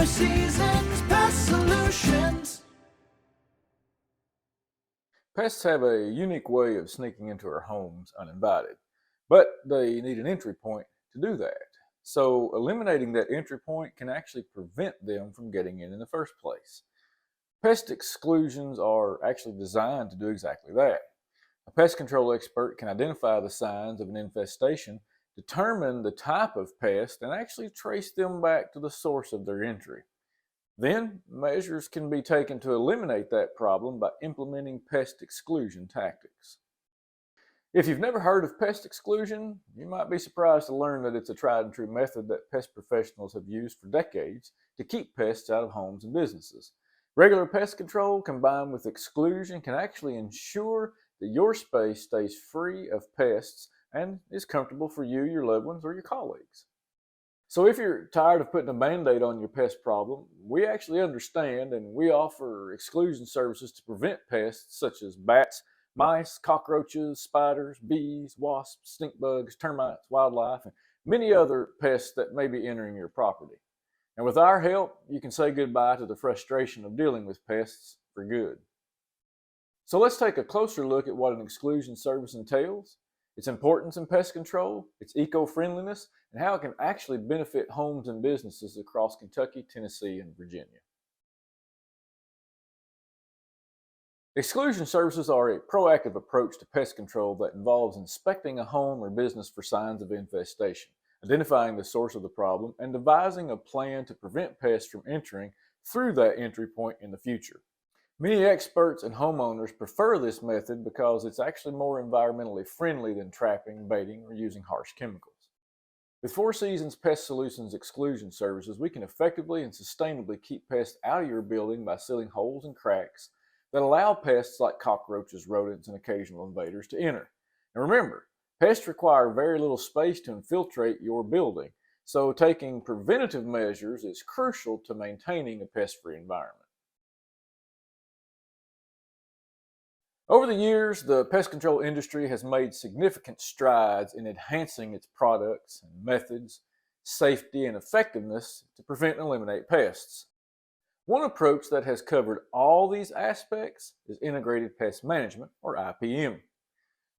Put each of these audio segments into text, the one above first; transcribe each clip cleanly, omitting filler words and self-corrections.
Seasons Pest Solutions. Pests have a unique way of sneaking into our homes uninvited, but they need an entry point to do that. So eliminating that entry point can actually prevent them from getting in the first place. Pest exclusions are actually designed to do exactly that. A pest control expert can identify the signs of an infestation, determine the type of pest, and actually trace them back to the source of their entry. Then, measures can be taken to eliminate that problem by implementing pest exclusion tactics. If you've never heard of pest exclusion, you might be surprised to learn that it's a tried and true method that pest professionals have used for decades to keep pests out of homes and businesses. Regular pest control combined with exclusion can actually ensure that your space stays free of pests and is comfortable for you, your loved ones, or your colleagues. So if you're tired of putting a Band-Aid on your pest problem, we actually understand, and we offer exclusion services to prevent pests such as bats, mice, cockroaches, spiders, bees, wasps, stink bugs, termites, wildlife, and many other pests that may be entering your property. And with our help, you can say goodbye to the frustration of dealing with pests for good. So let's take a closer look at what an exclusion service entails, its importance in pest control, its eco-friendliness, and how it can actually benefit homes and businesses across Kentucky, Tennessee, and Virginia. Exclusion services are a proactive approach to pest control that involves inspecting a home or business for signs of infestation, identifying the source of the problem, and devising a plan to prevent pests from entering through that entry point in the future. Many experts and homeowners prefer this method because it's actually more environmentally friendly than trapping, baiting, or using harsh chemicals. With Four Seasons Pest Solutions exclusion services, we can effectively and sustainably keep pests out of your building by sealing holes and cracks that allow pests like cockroaches, rodents, and occasional invaders to enter. And remember, pests require very little space to infiltrate your building, so taking preventative measures is crucial to maintaining a pest-free environment. Over the years, the pest control industry has made significant strides in enhancing its products and methods, safety, and effectiveness to prevent and eliminate pests. One approach that has covered all these aspects is integrated pest management, or IPM.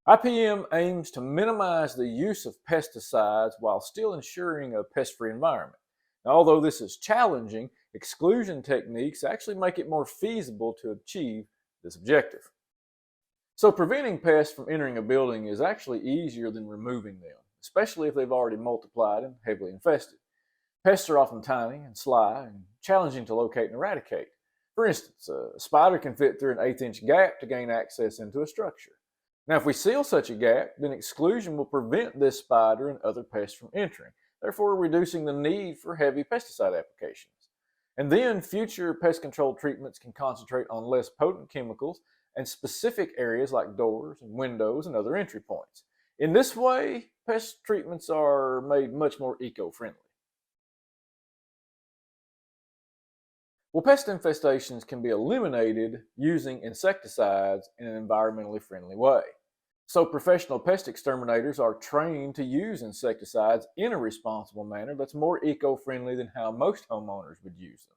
IPM aims to minimize the use of pesticides while still ensuring a pest-free environment. Now, although this is challenging, exclusion techniques actually make it more feasible to achieve this objective. So preventing pests from entering a building is actually easier than removing them, especially if they've already multiplied and heavily infested. Pests are often tiny and sly and challenging to locate and eradicate. For instance, a spider can fit through an 1/8-inch gap to gain access into a structure. Now, if we seal such a gap, then exclusion will prevent this spider and other pests from entering, therefore reducing the need for heavy pesticide applications. And then future pest control treatments can concentrate on less potent chemicals and specific areas like doors and windows and other entry points. In this way, pest treatments are made much more eco-friendly. Well, pest infestations can be eliminated using insecticides in an environmentally friendly way. So professional pest exterminators are trained to use insecticides in a responsible manner that's more eco-friendly than how most homeowners would use them.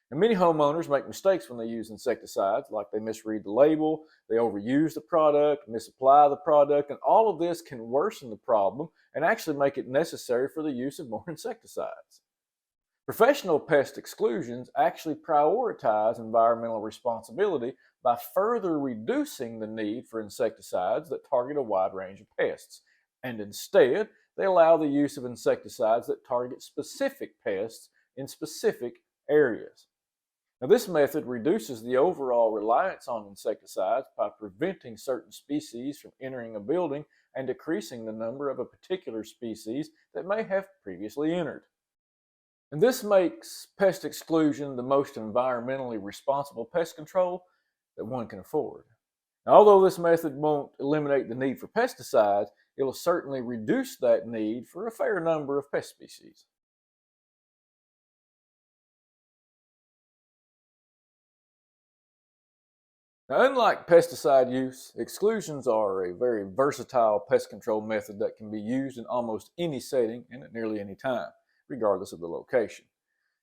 And many homeowners make mistakes when they use insecticides, like they misread the label, they overuse the product, misapply the product, and all of this can worsen the problem and actually make it necessary for the use of more insecticides. Professional pest exclusions actually prioritize environmental responsibility by further reducing the need for insecticides that target a wide range of pests, and instead, they allow the use of insecticides that target specific pests in specific areas. Now, this method reduces the overall reliance on insecticides by preventing certain species from entering a building and decreasing the number of a particular species that may have previously entered. And this makes pest exclusion the most environmentally responsible pest control that one can afford. Now, although this method won't eliminate the need for pesticides, it will certainly reduce that need for a fair number of pest species. Now, unlike pesticide use, exclusions are a very versatile pest control method that can be used in almost any setting and at nearly any time, regardless of the location.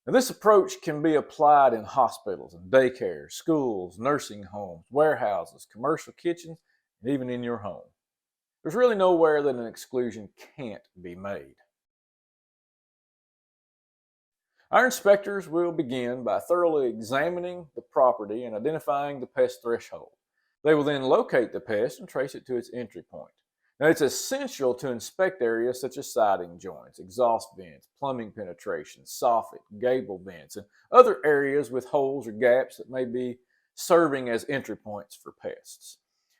Now, this approach can be applied in hospitals and daycares, schools, nursing homes, warehouses, commercial kitchens, and even in your home. There's really nowhere that an exclusion can't be made. Our inspectors will begin by thoroughly examining the property and identifying the pest threshold. They will then locate the pest and trace it to its entry point. Now, it's essential to inspect areas such as siding joints, exhaust vents, plumbing penetration, soffit, gable vents, and other areas with holes or gaps that may be serving as entry points for pests.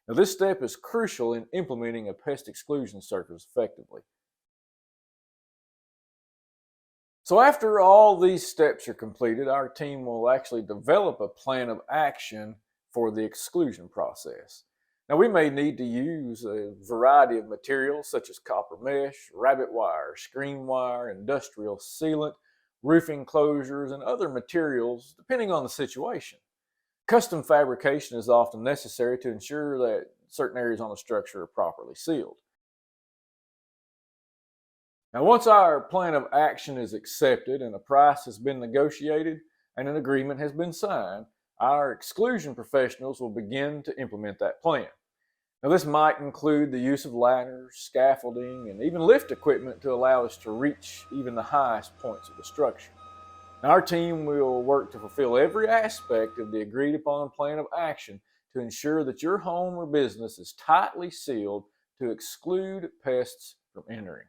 Now, this step is crucial in implementing a pest exclusion service effectively. So after all these steps are completed, our team will actually develop a plan of action for the exclusion process. Now, we may need to use a variety of materials such as copper mesh, rabbit wire, screen wire, industrial sealant, roofing closures, and other materials depending on the situation. Custom fabrication is often necessary to ensure that certain areas on the structure are properly sealed. Now, once our plan of action is accepted and a price has been negotiated and an agreement has been signed, our exclusion professionals will begin to implement that plan. Now, this might include the use of ladders, scaffolding, and even lift equipment to allow us to reach even the highest points of the structure. Now, our team will work to fulfill every aspect of the agreed upon plan of action to ensure that your home or business is tightly sealed to exclude pests from entering.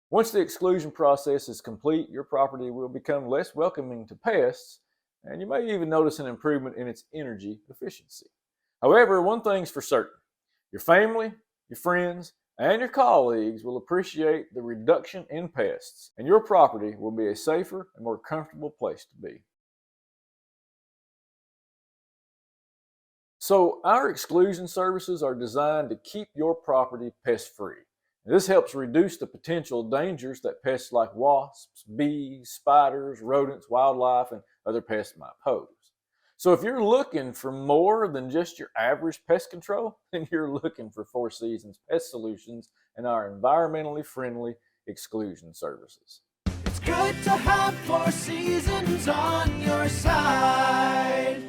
Once the exclusion process is complete, your property will become less welcoming to pests, and you may even notice an improvement in its energy efficiency. However, one thing's for certain: your family, your friends, and your colleagues will appreciate the reduction in pests, and your property will be a safer and more comfortable place to be. So, our exclusion services are designed to keep your property pest-free. This helps reduce the potential dangers that pests like wasps, bees, spiders, rodents, wildlife, and other pests might pose. So if you're looking for more than just your average pest control, then you're looking for Four Seasons Pest Solutions and our environmentally friendly exclusion services. It's good to have Four Seasons on your side.